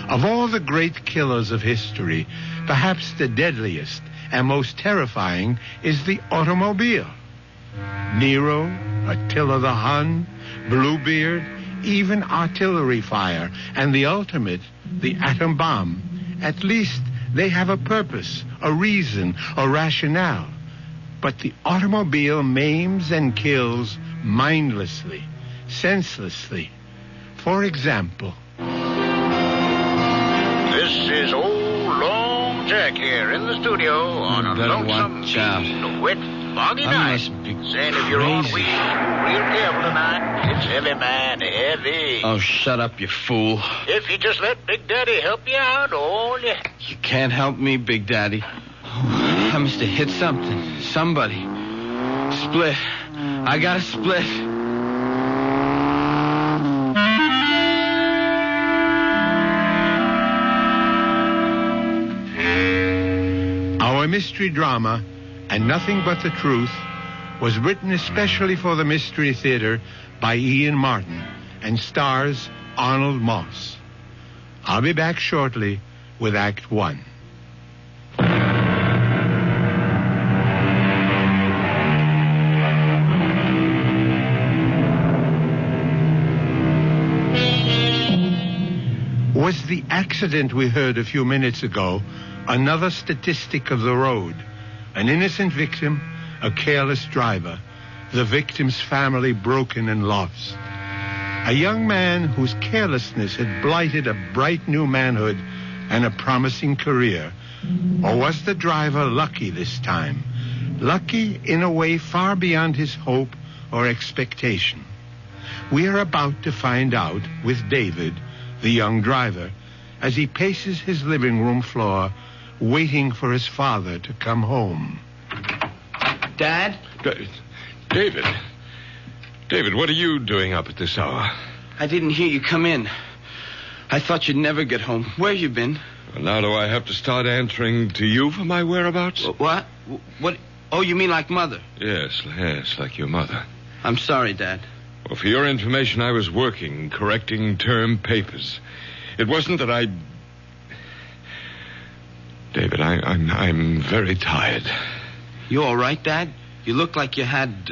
Of all the great killers of history, perhaps the deadliest and most terrifying is the automobile. Nero, Attila the Hun, Bluebeard, even artillery fire, and the ultimate, the atom bomb. At least they have a purpose, a reason, a rationale. But the automobile maims and kills mindlessly, senselessly. For example... This is old Long Jack here in the studio on a lonesome, wet, foggy night. Saying if you're on wheels, real careful tonight. It's heavy, man, heavy. Oh, shut up, you fool. If you just let Big Daddy help you out, only... You can't help me, Big Daddy. Oh, I must have hit something. Somebody. Split. I got a split. Our mystery drama, And Nothing But the Truth, was written especially for the Mystery Theater by Ian Martin and stars Arnold Moss. I'll be back shortly with Act One. Was the accident we heard a few minutes ago another statistic of the road? An innocent victim, a careless driver, the victim's family broken and lost. A young man whose carelessness had blighted a bright new manhood and a promising career. Or was the driver lucky this time? Lucky in a way far beyond his hope or expectation. We are about to find out with David, the young driver, as he paces his living room floor, waiting for his father to come home. Dad? David, what are you doing up at this hour? I didn't hear you come in. I thought you'd never get home. Where you been? Well, now do I have to start answering to you for my whereabouts? What? What? Oh, you mean like Mother? Yes, like your mother. I'm sorry, Dad. Well, for your information, I was working, correcting term papers. It wasn't that I... David, I'm very tired. You all right, Dad? You look like you had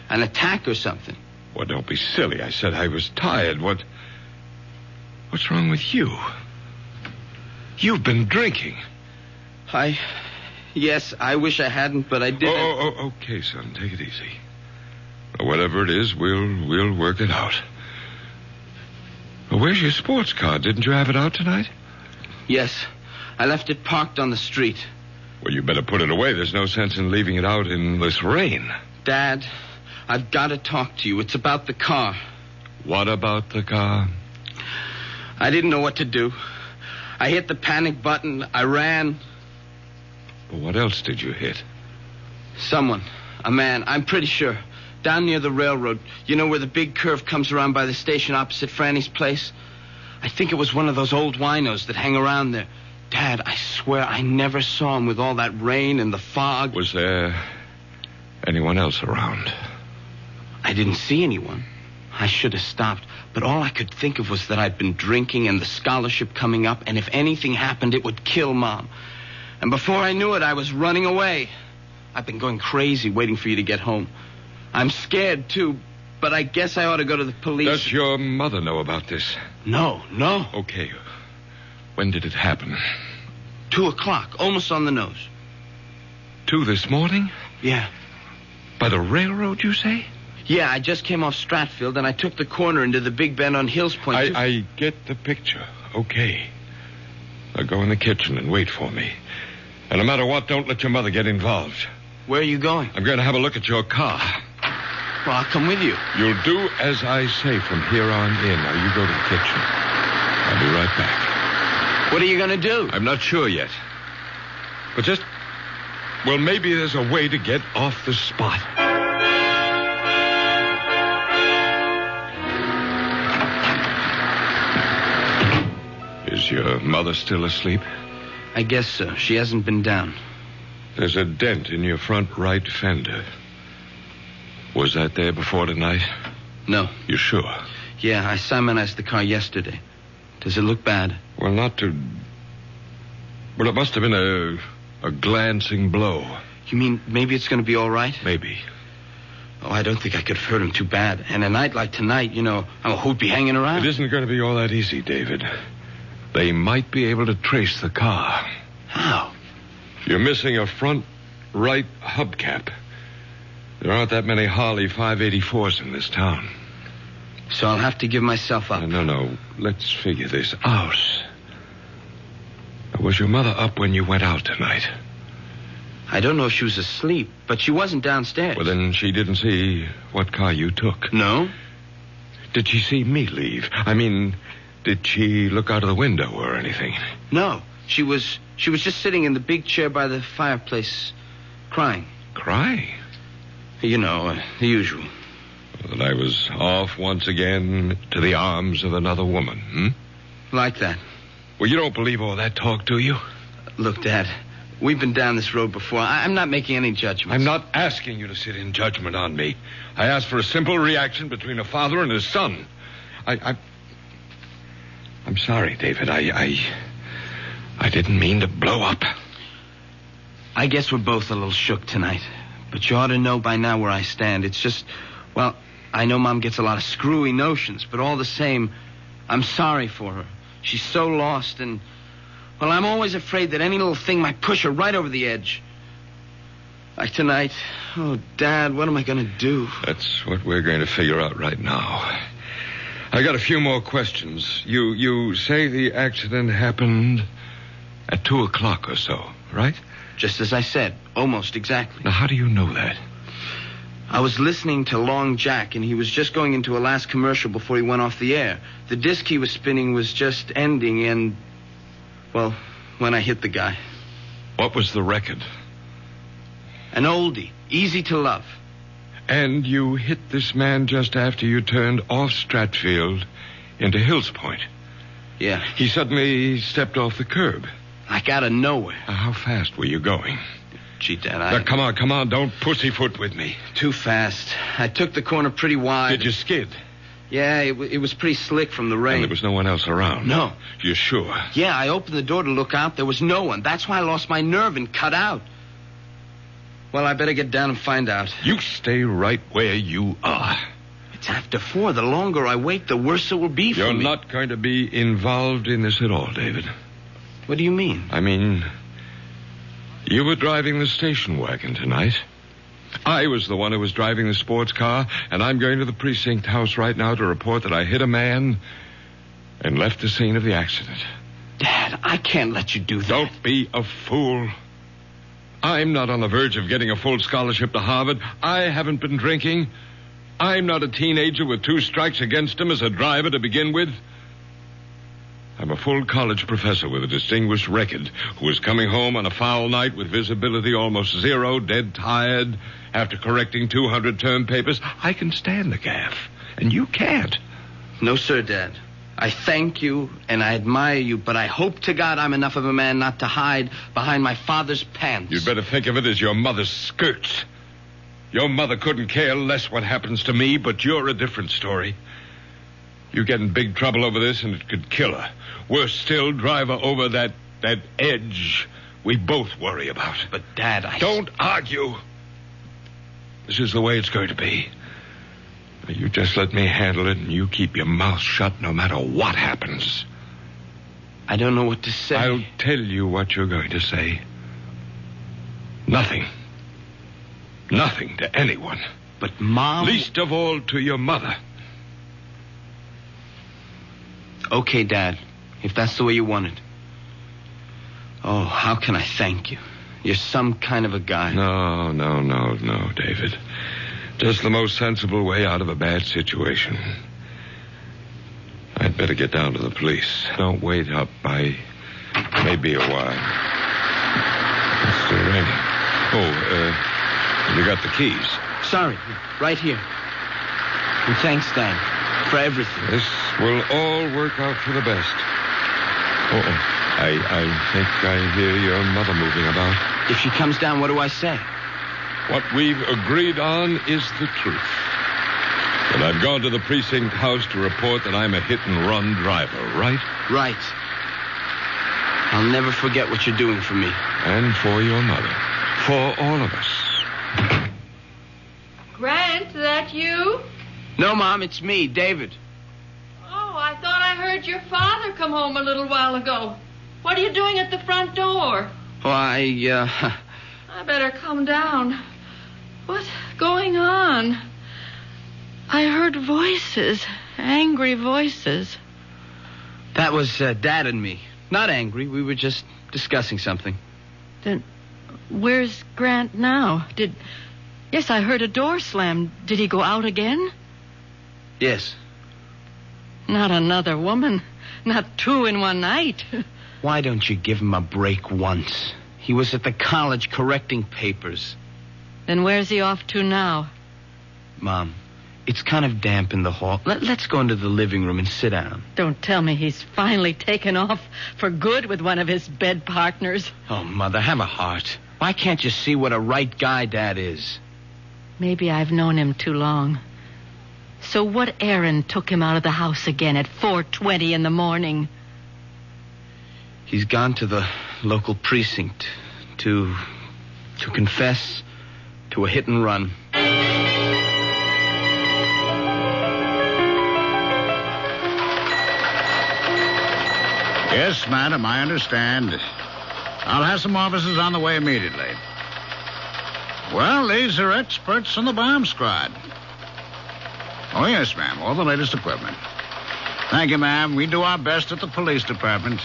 an attack or something. Well, don't be silly. I said I was tired. What's wrong with you? You've been drinking. Yes, I wish I hadn't, but I did. Oh, okay, son. Take it easy. Whatever it is, we'll work it out. Well, where's your sports car? Didn't you have it out tonight? Yes. I left it parked on the street. Well, you better put it away. There's no sense in leaving it out in this rain. Dad, I've got to talk to you. It's about the car. What about the car? I didn't know what to do. I hit the panic button. I ran. Well, what else did you hit? Someone. A man. I'm pretty sure. Down near the railroad. You know where the big curve comes around by the station opposite Franny's place? I think it was one of those old winos that hang around there. Dad, I swear I never saw him with all that rain and the fog. Was there anyone else around? I didn't see anyone. I should have stopped, but all I could think of was that I'd been drinking and the scholarship coming up, and if anything happened, it would kill Mom. And before I knew it, I was running away. I've been going crazy waiting for you to get home. I'm scared, too, but I guess I ought to go to the police. Does your mother know about this? No. Okay. When did it happen? 2:00, almost on the nose. 2 this morning? Yeah. By the railroad, you say? Yeah, I just came off Stratfield, and I took the corner into the Big Bend on Hills Point. I get the picture. Okay. Now go in the kitchen and wait for me. And no matter what, don't let your mother get involved. Where are you going? I'm going to have a look at your car. Well, I'll come with you. You'll do as I say from here on in. Now, you go to the kitchen. I'll be right back. What are you going to do? I'm not sure yet. But well, maybe there's a way to get off the spot. Is your mother still asleep? I guess so. She hasn't been down. There's a dent in your front right fender. Was that there before tonight? No. You sure? Yeah, I Simonized the car yesterday. Does it look bad? Well, not to... Well, it must have been a glancing blow. You mean maybe it's going to be all right? Maybe. Oh, I don't think I could have hurt him too bad. And a night like tonight, who'd be hanging around? It isn't going to be all that easy, David. They might be able to trace the car. How? You're missing a front right hubcap. There aren't that many Harley 584s in this town. So I'll have to give myself up. No. Let's figure this out. Was your mother up when you went out tonight? I don't know if she was asleep, but she wasn't downstairs. Well, then she didn't see what car you took. No? Did she see me leave? I mean, did she look out of the window or anything? No. She was just sitting in the big chair by the fireplace, crying. Crying? The usual. That I was off once again to the arms of another woman, Like that. Well, you don't believe all that talk, do you? Look, Dad, we've been down this road before. I'm not making any judgments. I'm not asking you to sit in judgment on me. I asked for a simple reaction between a father and his son. I'm sorry, David. I didn't mean to blow up. I guess we're both a little shook tonight. But you ought to know by now where I stand. It's just, well, I know Mom gets a lot of screwy notions, but all the same, I'm sorry for her. She's so lost, and, well, I'm always afraid that any little thing might push her right over the edge. Like tonight. Oh, Dad, what am I going to do? That's what we're going to figure out right now. I got a few more questions. You say the accident happened at 2 o'clock or so, right? Just as I said, almost exactly. Now, how do you know that? I was listening to Long Jack, and he was just going into a last commercial before he went off the air. The disc he was spinning was just ending, and, well, when I hit the guy. What was the record? An oldie, Easy to Love. And you hit this man just after you turned off Stratfield into Hills Point. Yeah. He suddenly stepped off the curb. Like out of nowhere. How fast were you going? Gee, Dad, Now, come on, don't pussyfoot with me. Too fast. I took the corner pretty wide. Did you skid? Yeah, it was pretty slick from the rain. And there was no one else around? No. You're sure? Yeah, I opened the door to look out. There was no one. That's why I lost my nerve and cut out. Well, I better get down and find out. You stay right where you are. It's after 4. The longer I wait, the worse it will be for me. You're not going to be involved in this at all, David. What do you mean? I mean, you were driving the station wagon tonight. I was the one who was driving the sports car, and I'm going to the precinct house right now to report that I hit a man and left the scene of the accident. Dad, I can't let you do that. Don't be a fool. I'm not on the verge of getting a full scholarship to Harvard. I haven't been drinking. I'm not a teenager with 2 strikes against him as a driver to begin with. I'm a full college professor with a distinguished record who is coming home on a foul night with visibility almost zero, dead tired, after correcting 200 term papers. I can stand the gaff, and you can't. No, sir, Dad. I thank you and I admire you, but I hope to God I'm enough of a man not to hide behind my father's pants. You'd better think of it as your mother's skirts. Your mother couldn't care less what happens to me, but you're a different story. You get in big trouble over this, and it could kill her. Worse still, drive her over that edge we both worry about. But, Dad, Don't argue. This is the way it's going to be. You just let me handle it, and you keep your mouth shut no matter what happens. I don't know what to say. I'll tell you what you're going to say. Nothing. Nothing to anyone. But, Mom... Least of all to your mother. Okay, Dad, if that's the way you want it. Oh, how can I thank you? You're some kind of a guy. No, David. Just the most sensible way out of a bad situation. I'd better get down to the police. Don't wait up. I may be a while. It's still raining. You got the keys? Sorry, right here. And thanks, Dad, for everything. This will all work out for the best. I think I hear your mother moving about. If she comes down, what do I say? What we've agreed on is the truth. And I've gone to the precinct house to report that I'm a hit-and-run driver, right? Right. I'll never forget what you're doing for me. And for your mother. For all of us. Grant, is that you? No, Mom, it's me, David. Oh, I thought I heard your father come home a little while ago. What are you doing at the front door? Oh, I better come down. What's going on? I heard voices, angry voices. That was Dad and me. Not angry. We were just discussing something. Then where's Grant now? Yes, I heard a door slam. Did he go out again? Yes. Not another woman. Not two in one night. Why don't you give him a break once? He was at the college correcting papers. Then where's he off to now? Mom, it's kind of damp in the hall. Let's go into the living room and sit down. Don't tell me he's finally taken off for good with one of his bed partners. Oh, Mother, have a heart. Why can't you see what a right guy Dad is? Maybe I've known him too long. So what errand took him out of the house again at 4:20 in the morning? He's gone to the local precinct to confess to a hit and run. Yes, madam, I understand. I'll have some officers on the way immediately. Well, these are experts in the bomb squad. Oh, yes, ma'am. All the latest equipment. Thank you, ma'am. We do our best at the police department.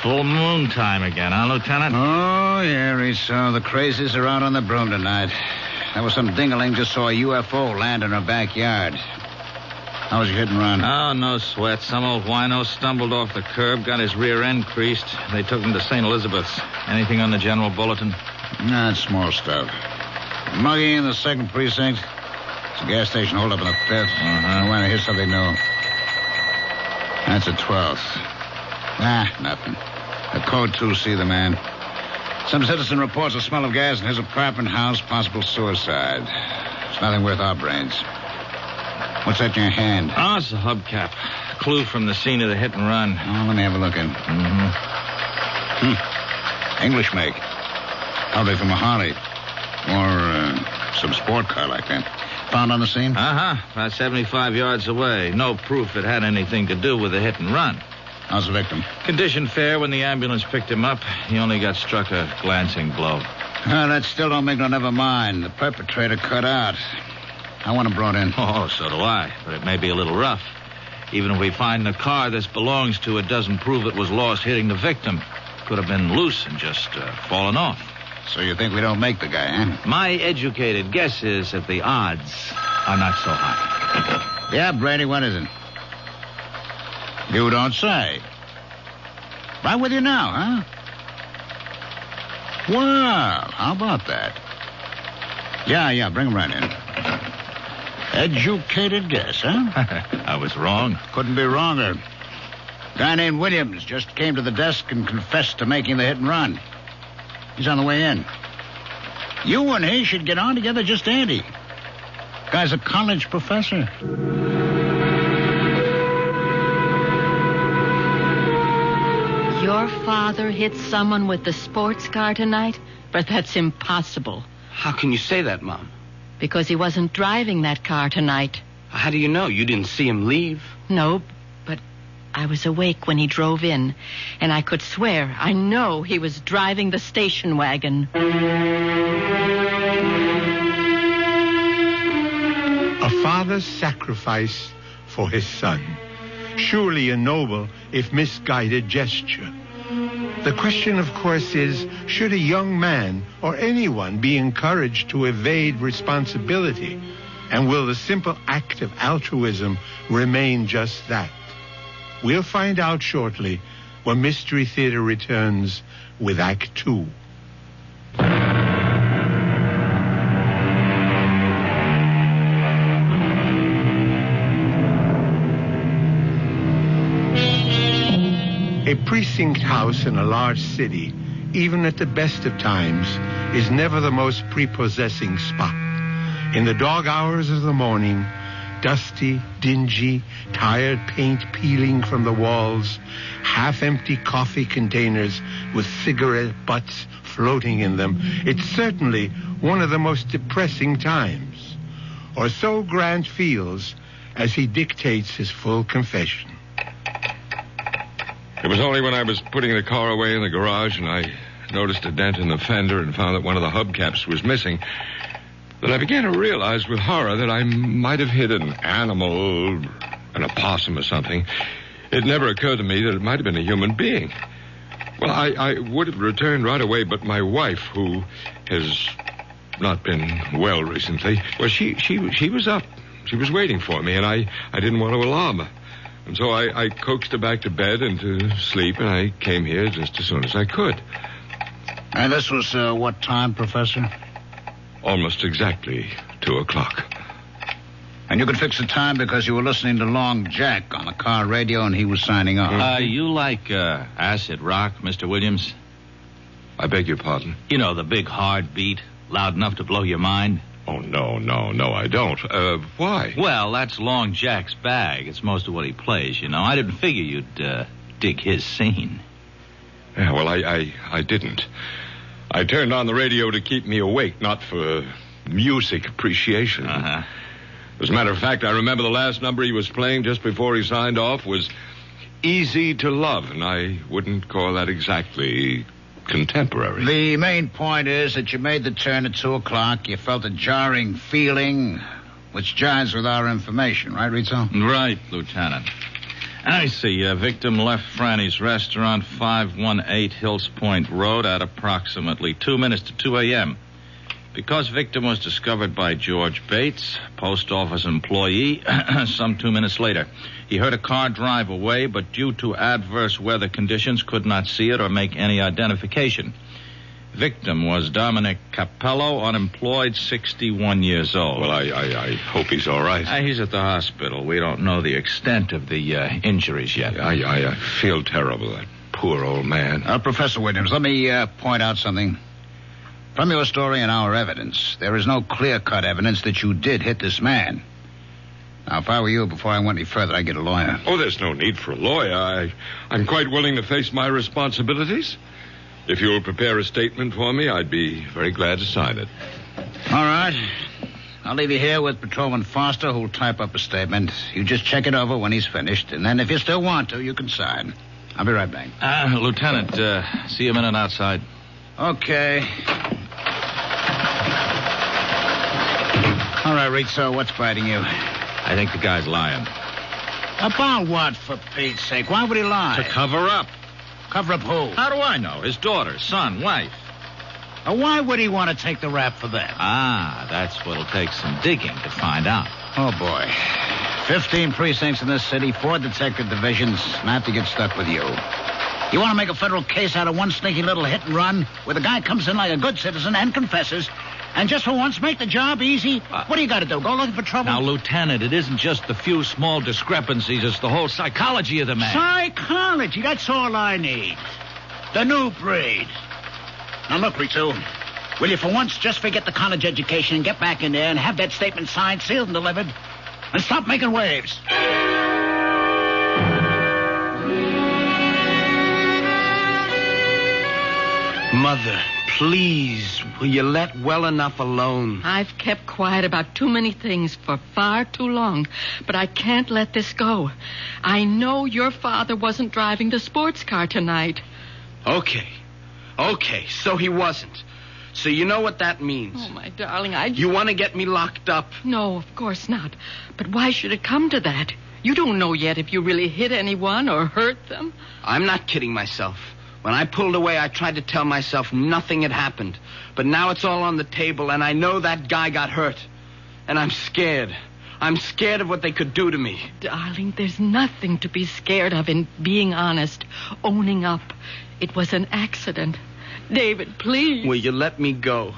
Full moon time again, huh, Lieutenant? Oh, yeah, so the crazies are out on the broom tonight. There was some dingaling just saw a UFO land in her backyard. How was your hit and run? Oh, no sweat. Some old wino stumbled off the curb, got his rear end creased. They took him to St. Elizabeth's. Anything on the general bulletin? Nah, it's small stuff. Muggy in the 2nd precinct. It's a gas station hold up in the 5th. I want to hear something new. That's a 12th. Nothing. A code 2C, the man. Some citizen reports a smell of gas in his apartment house, possible suicide. It's nothing worth our brains. What's that in your hand? Oh, it's a hubcap. Clue from the scene of the hit and run. Oh, let me have a look in. English make. Probably from a Harley. Or some sport car like that. Found on the scene? About 75 yards away. No proof it had anything to do with the hit and run. How's the victim? Condition fair. When the ambulance picked him up, he only got struck a glancing blow. That still don't make no never mind. The perpetrator cut out. I want him brought in. Oh, so do I. But it may be a little rough. Even if we find the car this belongs to, it doesn't prove it was lost hitting the victim. Could have been loose and just fallen off. So you think we don't make the guy, huh? My educated guess is that the odds are not so high. Yeah, Brady, what is it? You don't say. Right with you now, huh? Well, how about that? Yeah, bring him right in. Educated guess, huh? I was wrong. Couldn't be wronger. Guy named Williams just came to the desk and confessed to making the hit and run. He's on the way in. You and he should get on together just dandy. Guy's a college professor. Your father hit someone with the sports car tonight? But that's impossible. How can you say that, Mom? Because he wasn't driving that car tonight. How do you know? You didn't see him leave? No, but I was awake when he drove in, and I could swear, I know he was driving the station wagon. A father's sacrifice for his son. Surely a noble, if misguided, gesture. The question, of course, is, should a young man or anyone be encouraged to evade responsibility? And will the simple act of altruism remain just that? We'll find out shortly when Mystery Theater returns with Act 2. A precinct house in a large city, even at the best of times, is never the most prepossessing spot. In the dog hours of the morning, Dusty, dingy, tired paint peeling from the walls, half-empty coffee containers with cigarette butts floating in them. It's certainly one of the most depressing times. Or so Grant feels as he dictates his full confession. It was only when I was putting the car away in the garage and I noticed a dent in the fender and found that one of the hubcaps was missing that I began to realize with horror that I might have hit an animal, an opossum or something. It never occurred to me that it might have been a human being. Well, I would have returned right away, but my wife, who has not been well recently, well, she was up. She was waiting for me, and I didn't want to alarm her. And so I coaxed her back to bed and to sleep, and I came here just as soon as I could. And this was what time, Professor? Almost exactly 2:00. And you could fix the time because you were listening to Long Jack on the car radio and he was signing off. You like acid rock, Mr. Williams? I beg your pardon? You know, the big hard beat, loud enough to blow your mind? Oh, no, I don't. Why? Well, that's Long Jack's bag. It's most of what he plays, you know. I didn't figure you'd dig his scene. Yeah, well, I didn't. I turned on the radio to keep me awake, not for music appreciation. Uh-huh. As a matter of fact, I remember the last number he was playing just before he signed off was Easy to Love, and I wouldn't call that exactly contemporary. The main point is that you made the turn at 2:00. You felt a jarring feeling, which jives with our information, right, Rizzo? Right, Lieutenant. I see. Victim left Franny's restaurant, 518 Hills Point Road, at approximately 2 minutes to 2 a.m. Because victim was discovered by George Bates, post office employee, some 2 minutes later. He heard a car drive away, but due to adverse weather conditions, could not see it or make any identification. Victim was Dominic Capello, unemployed, 61 years old. Well, I hope he's all right. He's at the hospital. We don't know the extent of the injuries yet. I feel terrible, that poor old man. Professor Williams, let me point out something. From your story and our evidence, there is no clear-cut evidence that you did hit this man. Now, if I were you, before I went any further, I'd get a lawyer. Oh, there's no need for a lawyer. I'm quite willing to face my responsibilities. If you'll prepare a statement for me, I'd be very glad to sign it. All right. I'll leave you here with Patrolman Foster, who'll type up a statement. You just check it over when he's finished, and then if you still want to, you can sign. I'll be right back. Lieutenant, see you a minute outside. Okay. All right, Rizzo, what's biting you? I think the guy's lying. About what, for Pete's sake? Why would he lie? To cover up. Cover up who? How do I know? His daughter, son, wife. Why would he want to take the rap for them? That's what'll take some digging to find out. Oh, boy. 15 precincts in this city, 4 detective divisions, and I have to get stuck with you. You want to make a federal case out of one sneaky little hit and run where the guy comes in like a good citizen and confesses, and just for once make the job easy? What do you got to do? Go looking for trouble? Now, Lieutenant, it isn't just the few small discrepancies. It's the whole psychology of the man. Psychology? That's all I need. The new breed. Now, look, Rizzo, will you for once just forget the college education and get back in there and have that statement signed, sealed, and delivered, and stop making waves? Mother, please, will you let well enough alone? I've kept quiet about too many things for far too long, but I can't let this go. I know your father wasn't driving the sports car tonight. Okay, so he wasn't. So you know what that means. Oh, my darling, You want to get me locked up? No, of course not. But why should it come to that? You don't know yet if you really hit anyone or hurt them. I'm not kidding myself. When I pulled away, I tried to tell myself nothing had happened. But now it's all on the table, and I know that guy got hurt. And I'm scared. I'm scared of what they could do to me. Darling, there's nothing to be scared of in being honest, owning up. It was an accident. David, please. Will you let me go?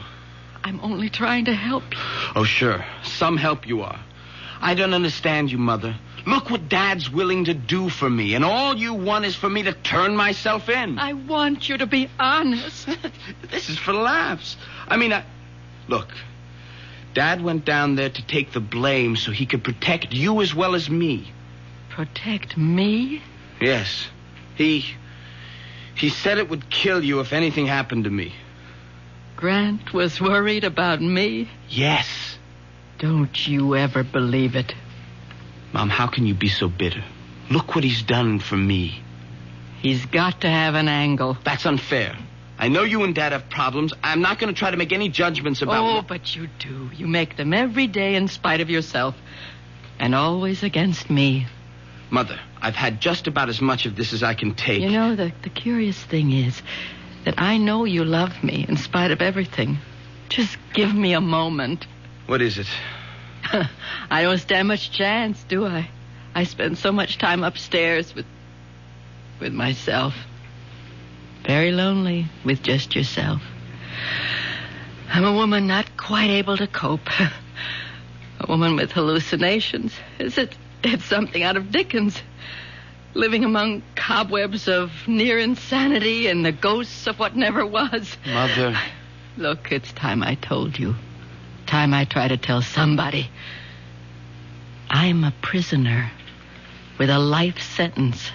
I'm only trying to help you. Oh, sure. Some help you are. I don't understand you, Mother. Look what Dad's willing to do for me, and all you want is for me to turn myself in. I want you to be honest. This is for laughs. Look, Dad went down there to take the blame so he could protect you as well as me. Protect me? Yes. He said it would kill you if anything happened to me. Grant was worried about me? Yes. Don't you ever believe it. Mom, how can you be so bitter? Look what he's done for me. He's got to have an angle. That's unfair. I know you and Dad have problems. I'm not going to try to make any judgments about... Oh, but you do. You make them every day in spite of yourself. And always against me. Mother, I've had just about as much of this as I can take. You know, the curious thing is that I know you love me in spite of everything. Just give me a moment. What is it? I don't stand much chance, do I? I spend so much time upstairs with myself. Very lonely with just yourself. I'm a woman not quite able to cope. A woman with hallucinations. It's something out of Dickens. Living among cobwebs of near insanity and the ghosts of what never was. Mother. Look, it's time I told you. Time I try to tell somebody. I'm a prisoner with a life sentence.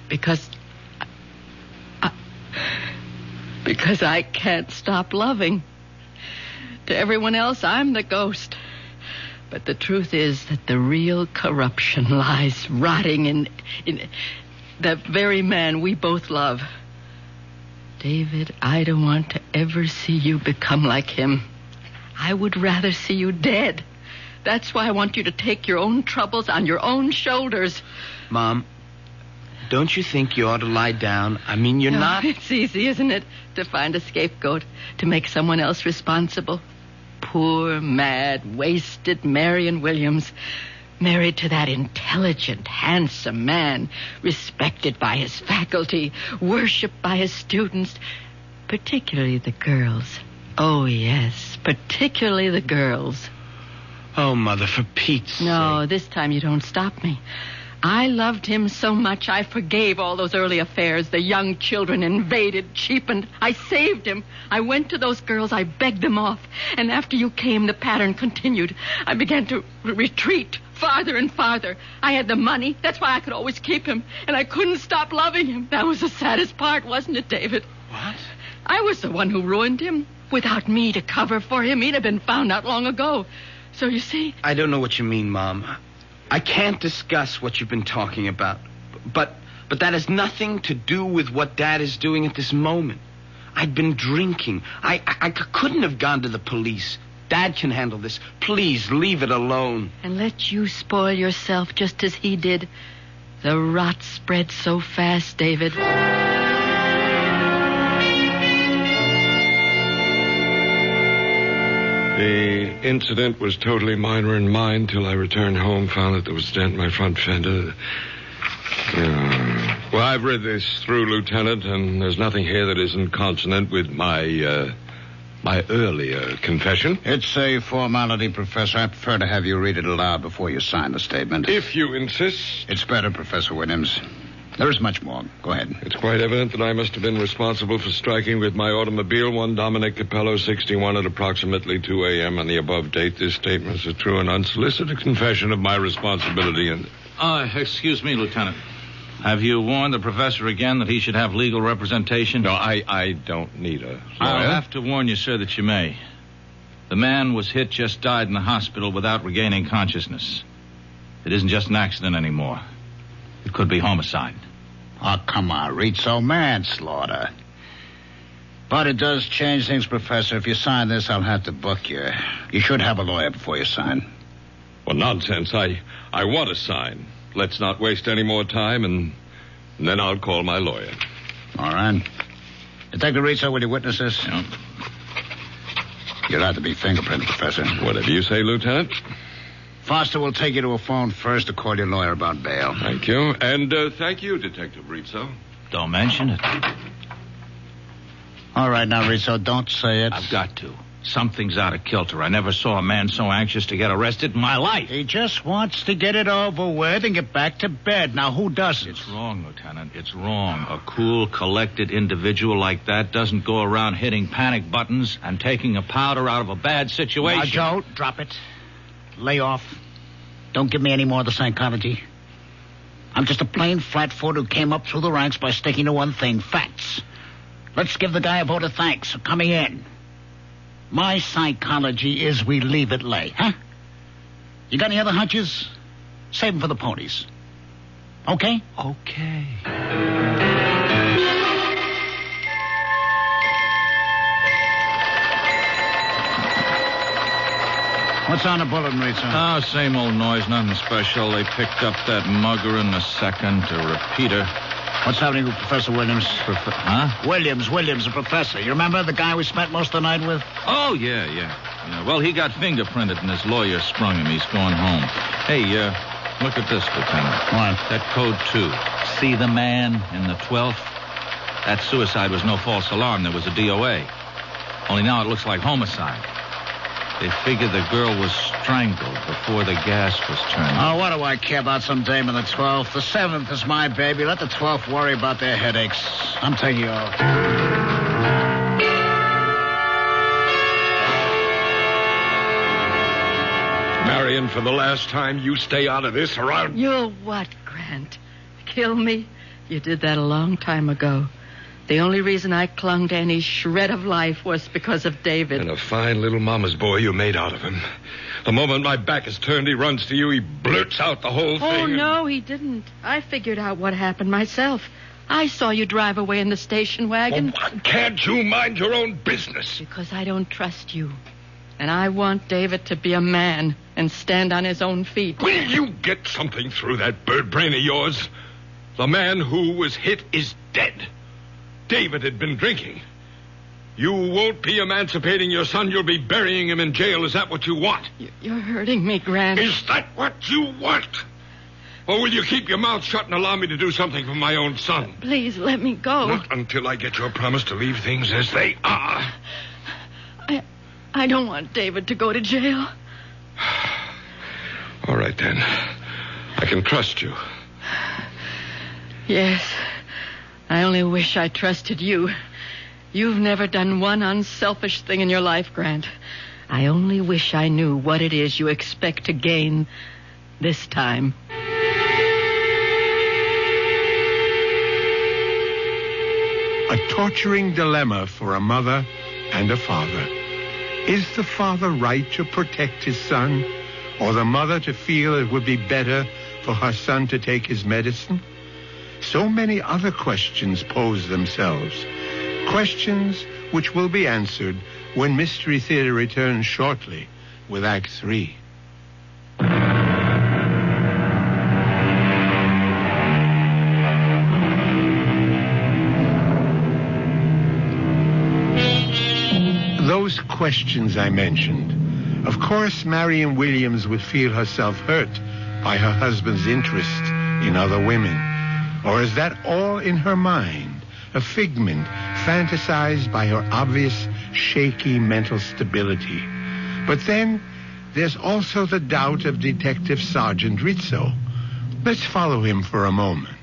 Because I can't stop loving. To everyone else, I'm the ghost. But the truth is that the real corruption lies rotting in the very man we both love. David, I don't want to ever see you become like him. I would rather see you dead. That's why I want you to take your own troubles on your own shoulders. Mom, don't you think you ought to lie down? I mean, you're not... It's easy, isn't it, to find a scapegoat, to make someone else responsible. Poor, mad, wasted Marion Williams, married to that intelligent, handsome man, respected by his faculty, worshipped by his students, particularly the girls. Oh, yes, particularly the girls. Oh, Mother, for Pete's sake. No, this time you don't stop me. I loved him so much I forgave all those early affairs. The young children invaded, cheapened. I saved him. I went to those girls. I begged them off. And after you came, the pattern continued. I began to retreat farther and farther. I had the money. That's why I could always keep him. And I couldn't stop loving him. That was the saddest part, wasn't it, David? What? I was the one who ruined him. Without me to cover for him, he'd have been found out long ago. So you see... I don't know what you mean, Mom. I can't discuss what you've been talking about. But that has nothing to do with what Dad is doing at this moment. I'd been drinking. I couldn't have gone to the police. Dad can handle this. Please, leave it alone. And let you spoil yourself just as he did. The rot spread so fast, David. The incident was totally minor in mine till I returned home, found that there was a dent in my front fender. Well, I've read this through, Lieutenant, and there's nothing here that isn't consonant with my earlier confession. It's a formality, Professor. I prefer to have you read it aloud before you sign the statement. If you insist. It's better, Professor Williams. There is much more. Go ahead. It's quite evident that I must have been responsible for striking with my automobile one Dominic Capello, 61, at approximately 2 a.m. on the above date. This statement is a true and unsolicited confession of my responsibility and... Excuse me, Lieutenant. Have you warned the professor again that he should have legal representation? No, I don't need a lawyer. I'll have to warn you, sir, that you may. The man was hit, just died in the hospital without regaining consciousness. It isn't just an accident anymore. It could be homicide. Oh, come on, Rizzo. Manslaughter. But it does change things, Professor. If you sign this, I'll have to book you. You should have a lawyer before you sign. Well, nonsense. I want to sign. Let's not waste any more time, and then I'll call my lawyer. All right. Detective Rizzo, will you witness this? Yeah. You'll have to be fingerprinted, Professor. Whatever you say, Lieutenant. Foster will take you to a phone first to call your lawyer about bail. Thank you. And thank you, Detective Rizzo. Don't mention it. All right, now, Rizzo, don't say it. I've got to. Something's out of kilter. I never saw a man so anxious to get arrested in my life. He just wants to get it over with and get back to bed. Now, who doesn't? It's wrong, Lieutenant. It's wrong. A cool, collected individual like that doesn't go around hitting panic buttons and taking a powder out of a bad situation. Now, Joe, drop it. Lay off. Don't give me any more of the psychology. I'm just a plain flatfoot who came up through the ranks by sticking to one thing, facts. Let's give the guy a vote of thanks for coming in. My psychology is we leave it lay, huh? You got any other hunches? Save them for the ponies. Okay? Okay. What's on the bulletin, Rizzo? Oh, same old noise, nothing special. They picked up that mugger in the second, a repeater. What's happening with Professor Williams? Huh? Williams, the professor. You remember the guy we spent most of the night with? Oh, yeah. Well, he got fingerprinted and his lawyer sprung him. He's going home. Hey, look at this, Lieutenant. What? That code 2. See the man in the 12th? That suicide was no false alarm. There was a DOA. Only now it looks like homicide. They figure the girl was strangled before the gas was turned. Oh, what do I care about some dame in the 12th? The 7th is my baby. Let the 12th worry about their headaches. I'm taking you off. Marion, for the last time, you stay out of this or I'll... You'll what, Grant? Kill me? You did that a long time ago. The only reason I clung to any shred of life was because of David. And a fine little mama's boy you made out of him. The moment my back is turned, he runs to you. He blurts out the whole thing. Oh, no, he didn't. I figured out what happened myself. I saw you drive away in the station wagon. Well, why can't you mind your own business? Because I don't trust you. And I want David to be a man and stand on his own feet. Will you get something through that bird brain of yours? The man who was hit is dead. David had been drinking. You won't be emancipating your son. You'll be burying him in jail. Is that what you want? You're hurting me, Grant. Is that what you want? Or will you keep your mouth shut and allow me to do something for my own son? Please, let me go. Not until I get your promise to leave things as they are. I don't want David to go to jail. All right, then. I can trust you. Yes. I only wish I trusted you. You've never done one unselfish thing in your life, Grant. I only wish I knew what it is you expect to gain this time. A torturing dilemma for a mother and a father. Is the father right to protect his son, or the mother to feel it would be better for her son to take his medicine? So many other questions pose themselves. Questions which will be answered when Mystery Theater returns shortly with Act 3. Those questions I mentioned. Of course, Marion Williams would feel herself hurt by her husband's interest in other women. Or is that all in her mind, a figment fantasized by her obvious, shaky mental stability? But then there's also the doubt of Detective Sergeant Rizzo. Let's follow him for a moment.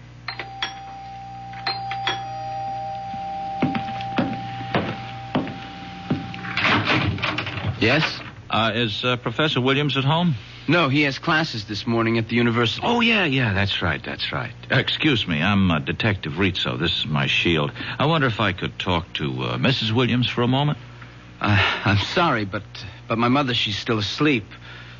Yes? Is Professor Williams at home? No, he has classes this morning at the university. Oh, yeah, that's right. Excuse me, I'm Detective Rizzo. This is my shield. I wonder if I could talk to Mrs. Williams for a moment? I'm sorry, but my mother, she's still asleep.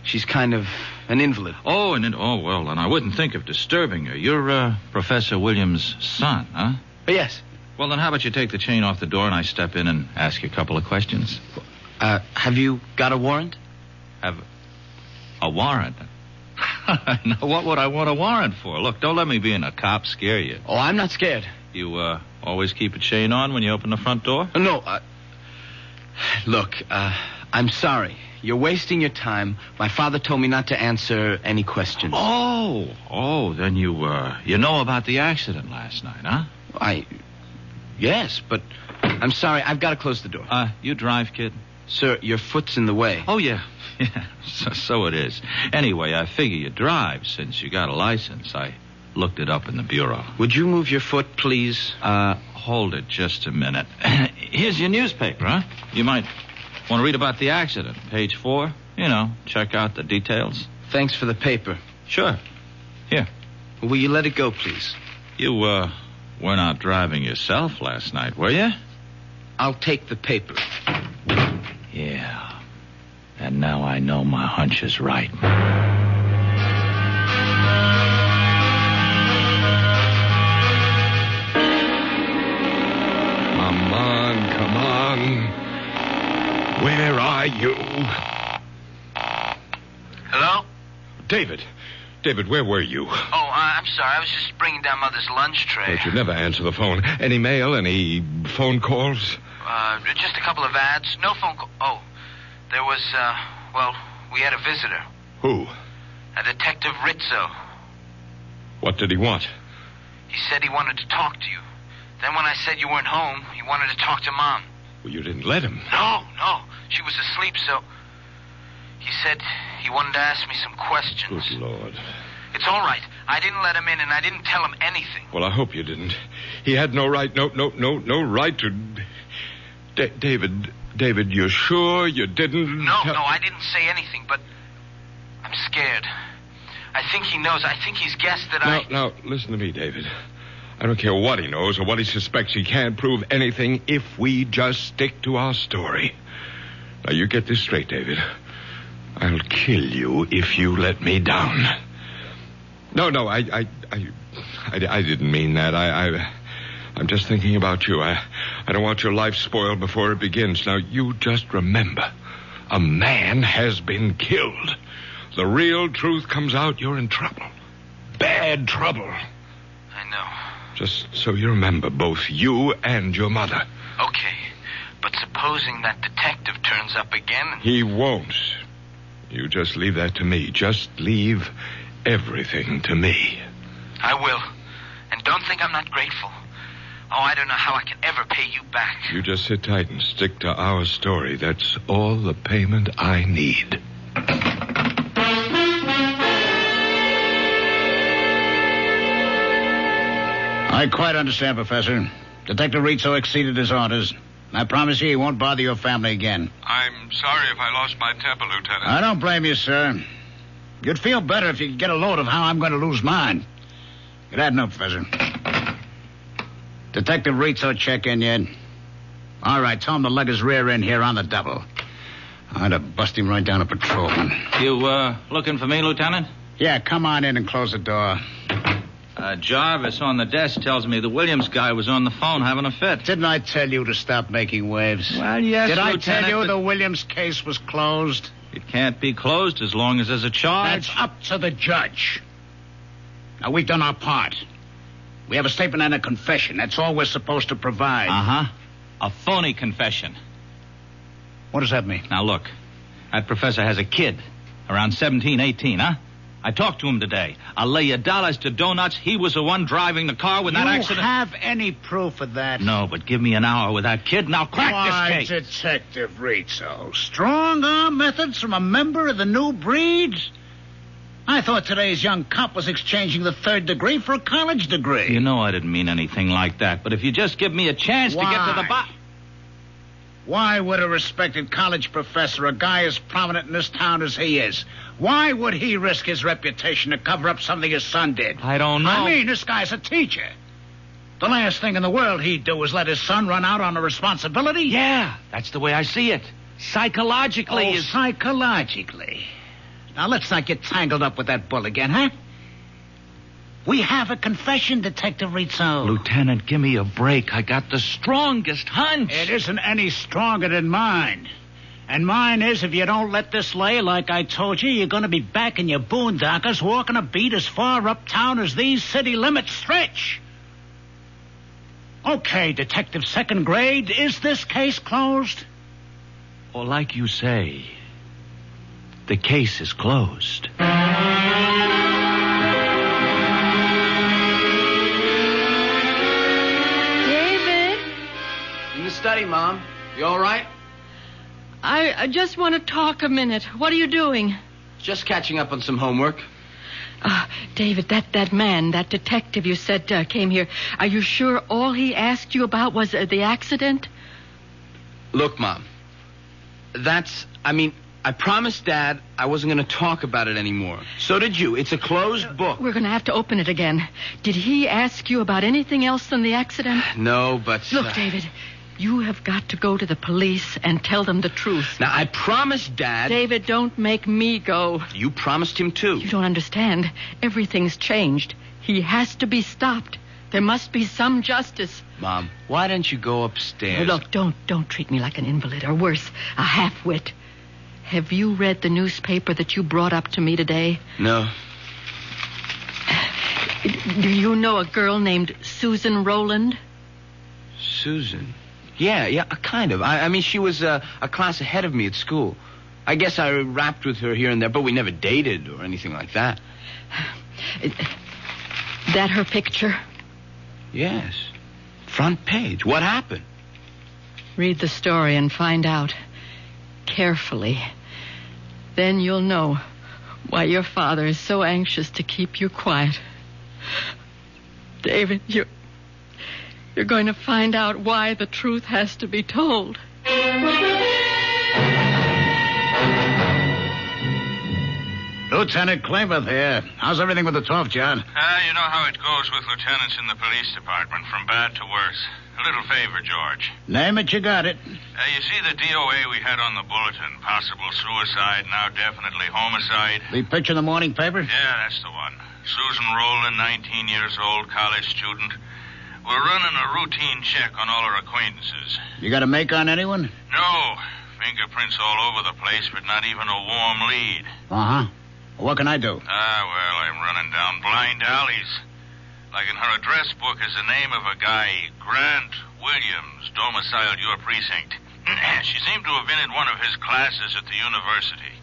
She's kind of an invalid. Oh, well, and I wouldn't think of disturbing her. You're Professor Williams' son, huh? Yes. Well, then how about you take the chain off the door and I step in and ask you a couple of questions? Have you got a warrant? Have a warrant? Now, what would I want a warrant for? Look, don't let me being a cop scare you. Oh, I'm not scared. You always keep a chain on when you open the front door? No, look, I'm sorry. You're wasting your time. My father told me not to answer any questions. Oh, then you know about the accident last night, huh? Yes, but I'm sorry. I've got to close the door. You drive, kid? Sir, your foot's in the way. Oh, yeah. Yeah, so it is. Anyway, I figure you drive since you got a license. I looked it up in the bureau. Would you move your foot, please? Hold it just a minute. Here's your newspaper, huh? You might want to read about the accident. Page 4. You know, check out the details. Thanks for the paper. Sure. Here. Will you let it go, please? You, weren't out driving yourself last night, were you? I'll take the paper. Yeah. And now I know my hunch is right. Come on. Where are you? Hello? David, where were you? Oh, I'm sorry. I was just bringing down Mother's lunch tray. But you never answer the phone. Any mail, any phone calls? Just a couple of ads. No phone call. Oh, there was, we had a visitor. Who? A Detective Rizzo. What did he want? He said he wanted to talk to you. Then when I said you weren't home, he wanted to talk to Mom. Well, you didn't let him. No. She was asleep, so... He said he wanted to ask me some questions. Good Lord. It's all right. I didn't let him in, and I didn't tell him anything. Well, I hope you didn't. He had no right, no right to... David, you're sure you didn't... No, I didn't say anything, but I'm scared. I think he knows. I think he's guessed that Now, listen to me, David. I don't care what he knows or what he suspects. He can't prove anything if we just stick to our story. Now, you get this straight, David. I'll kill you if you let me down. No, I didn't mean that. I'm just thinking about you. I don't want your life spoiled before it begins. Now, you just remember, a man has been killed. The real truth comes out, you're in trouble. Bad trouble. I know. Just so you remember, both you and your mother. Okay, but supposing that detective turns up again... He won't. You just leave that to me. Just leave everything to me. I will. And don't think I'm not grateful. Oh, I don't know how I can ever pay you back. You just sit tight and stick to our story. That's all the payment I need. I quite understand, Professor. Detective Rizzo exceeded his orders. I promise you he won't bother your family again. I'm sorry if I lost my temper, Lieutenant. I don't blame you, sir. You'd feel better if you could get a load of how I'm going to lose mine. Get that note, Professor. Detective Rizzo check in yet? All right, tell him to lug his rear end here on the double. I'd have bust him right down a patrolman. You, looking for me, Lieutenant? Yeah, come on in and close the door. Jarvis on the desk tells me the Williams guy was on the phone having a fit. Didn't I tell you to stop making waves? Well, yes, Did Lieutenant, I tell you the Williams case was closed? It can't be closed as long as there's a charge. That's up to the judge. Now, we've done our part. We have a statement and a confession. That's all we're supposed to provide. Uh-huh. A phony confession. What does that mean? Now, look. That professor has a kid. Around 17, 18, huh? I talked to him today. I'll lay you dollars to donuts. He was the one driving the car when that accident... You have any proof of that? No, but give me an hour with that kid and I'll crack this case. Detective Rizzo. Strong-arm methods from a member of the new breed? I thought today's young cop was exchanging the third degree for a college degree. You know I didn't mean anything like that, but if you just give me a chance to get to the bottom... Why would a respected college professor, a guy as prominent in this town as he is, why would he risk his reputation to cover up something his son did? I don't know. I mean, this guy's a teacher. The last thing in the world he'd do is let his son run out on a responsibility. Yeah, that's the way I see it. Psychologically. Psychologically. Now, let's not get tangled up with that bull again, huh? We have a confession, Detective Rizzo. Lieutenant, give me a break. I got the strongest hunch. It isn't any stronger than mine. And mine is, if you don't let this lay like I told you, you're going to be back in your boondockers walking a beat as far uptown as these city limits stretch. Okay, Detective Second Grade, is this case closed? Or like you say, the case is closed. In the study, Mom. You all right? I just want to talk a minute. What are you doing? Just catching up on some homework. David, that man, that detective you said came here, are you sure all he asked you about was the accident? Look, Mom, I promised Dad I wasn't going to talk about it anymore. So did you. It's a closed book. We're going to have to open it again. Did he ask you about anything else than the accident? No, but... Look, David, you have got to go to the police and tell them the truth. Now, I promised Dad... David, don't make me go. You promised him, too. You don't understand. Everything's changed. He has to be stopped. There must be some justice. Mom, why don't you go upstairs? Look, don't treat me like an invalid, or worse, a half-wit. Have you read the newspaper that you brought up to me today? No. Do you know a girl named Susan Rowland? Susan? Yeah, kind of. I mean, she was a class ahead of me at school. I guess I rapped with her here and there, but we never dated or anything like that. That her picture? Yes. Front page. What happened? Read the story and find out. Carefully. Then you'll know why your father is so anxious to keep you quiet. David, you're going to find out why the truth has to be told. Lieutenant Klamath here. How's everything with the tough, John? You know how it goes with lieutenants in the police department, from bad to worse. A little favor, George. Name it, you got it. You see the DOA we had on the bulletin? Possible suicide, now definitely homicide. The picture in the morning paper? Yeah, that's the one. Susan Rowland, 19 years old, college student. We're running a routine check on all our acquaintances. You got a make on anyone? No. Fingerprints all over the place, but not even a warm lead. Uh-huh. What can I do? Well, I'm running down blind alleys. Like in her address book is the name of a guy, Grant Williams, domiciled your precinct. She seemed to have been in one of his classes at the university.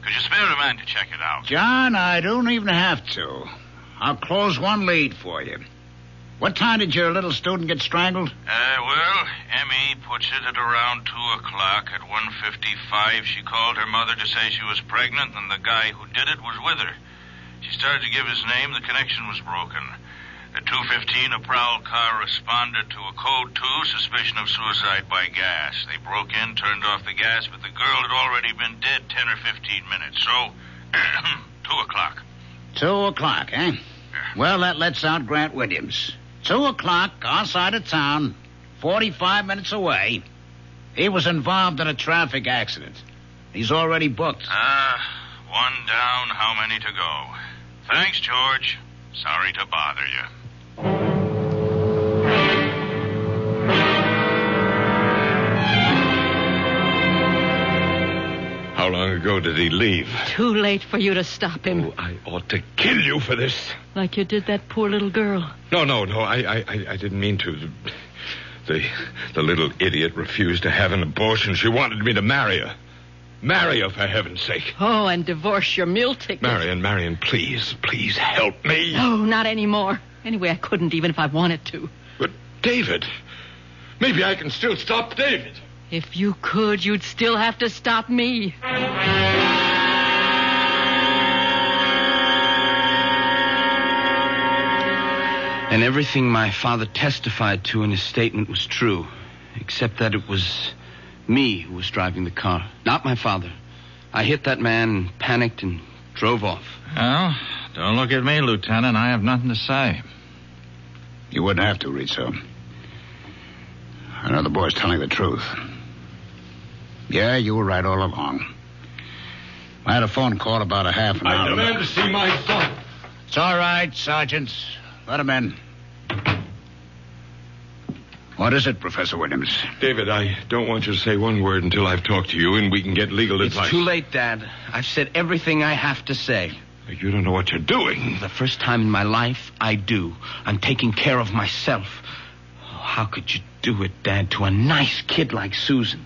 Could you spare a man to check it out? John, I don't even have to. I'll close one lead for you. What time did your little student get strangled? Well, Emmy puts it at around 2 o'clock. At 1:55, she called her mother to say she was pregnant, and the guy who did it was with her. She started to give his name. The connection was broken. At 2:15, a prowl car responded to a code 2, suspicion of suicide by gas. They broke in, turned off the gas, but the girl had already been dead 10 or 15 minutes. So, 2 o'clock. 2 o'clock, eh? Well, that lets out Grant Williams. 2 o'clock, our side of town, 45 minutes away. He was involved in a traffic accident. He's already booked. One down, how many to go? Thanks, George. Sorry to bother you. How long ago did he leave? Too late for you to stop him. Oh, I ought to kill you for this. Like you did that poor little girl. No. I didn't mean to. The little idiot refused to have an abortion. She wanted me to marry her. Marry her, for heaven's sake. Oh, and divorce your meal ticket. Marion, please help me. No, not anymore. Anyway, I couldn't even if I wanted to. But David, maybe I can still stop David. If you could, you'd still have to stop me. And everything my father testified to in his statement was true, except that it was me who was driving the car, not my father. I hit that man, panicked, and drove off. Well, don't look at me, Lieutenant. I have nothing to say. You wouldn't have to, Rizzo. I know the boy's telling the truth. Yeah, you were right all along. I had a phone call about a half an hour. I demand to see my son. It's all right, Sergeant. Let him in. What is it, Professor Williams? David, I don't want you to say one word until I've talked to you and we can get legal advice. It's too late, Dad. I've said everything I have to say. You don't know what you're doing. The first time in my life, I do. I'm taking care of myself. Oh, how could you do it, Dad, to a nice kid like Susan?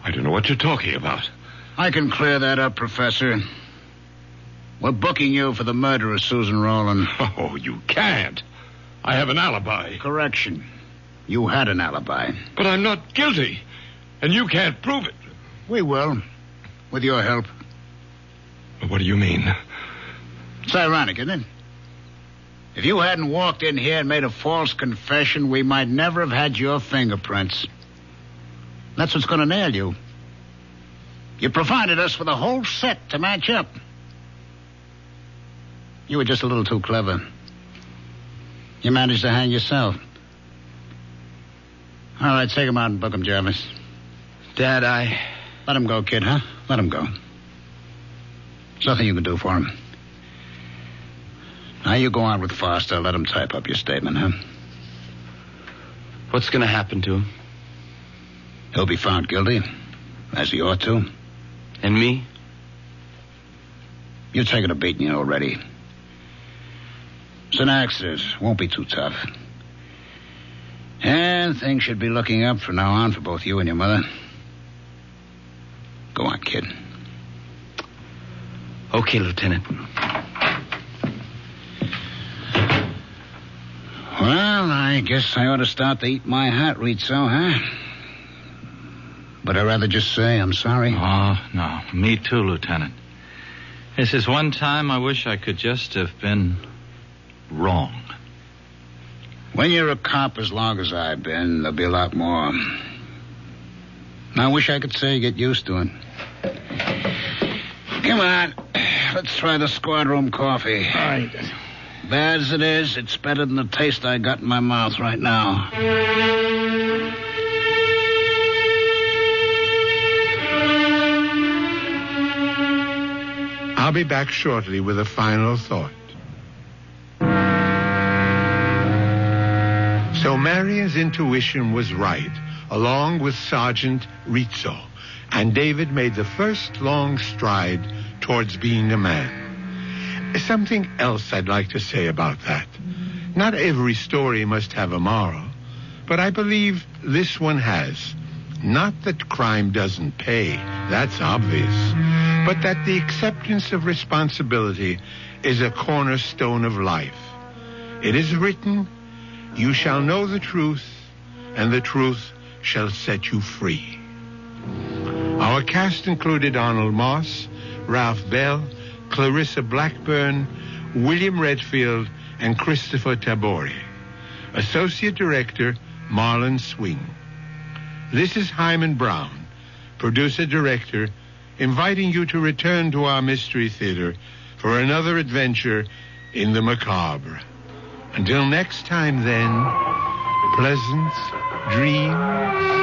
I don't know what you're talking about. I can clear that up, Professor. We're booking you for the murder of Susan Rowland. Oh, you can't. I have an alibi. Correction. You had an alibi. But I'm not guilty. And you can't prove it. We will. With your help. What do you mean? It's ironic, isn't it? If you hadn't walked in here and made a false confession, we might never have had your fingerprints. That's what's going to nail you. You provided us with a whole set to match up. You were just a little too clever. You managed to hang yourself. All right, take him out and book him, Jarvis. Dad, Let him go, kid, huh? Let him go. There's nothing you can do for him. Now you go on with Foster. Let him type up your statement, huh? What's going to happen to him? He'll be found guilty, as he ought to. And me? You're taking a beating already. It's an accident. Won't be too tough. And things should be looking up from now on for both you and your mother. Go on, kid. Okay, Lieutenant. Well, I guess I ought to start to eat my heart, Rizzo, huh? But I'd rather just say I'm sorry. Oh, no. Me too, Lieutenant. This is one time I wish I could just have been wrong. When you're a cop as long as I've been, there'll be a lot more. I wish I could say get used to it. Come on. Let's try the squad room coffee. All right. Bad as it is, it's better than the taste I got in my mouth right now. I'll be back shortly with a final thought. So Marion's intuition was right, along with Sergeant Rizzo, and David made the first long stride towards being a man. Something else I'd like to say about that. Not every story must have a moral, but I believe this one has. Not that crime doesn't pay, that's obvious, but that the acceptance of responsibility is a cornerstone of life. It is written, "You shall know the truth, and the truth shall set you free." Our cast included Arnold Moss, Ralph Bell, Clarissa Blackburn, William Redfield, and Christopher Tabori. Associate Director, Marlon Swing. This is Hyman Brown, Producer-Director, inviting you to return to our Mystery Theater for another adventure in the macabre. Until next time, then, pleasant dreams.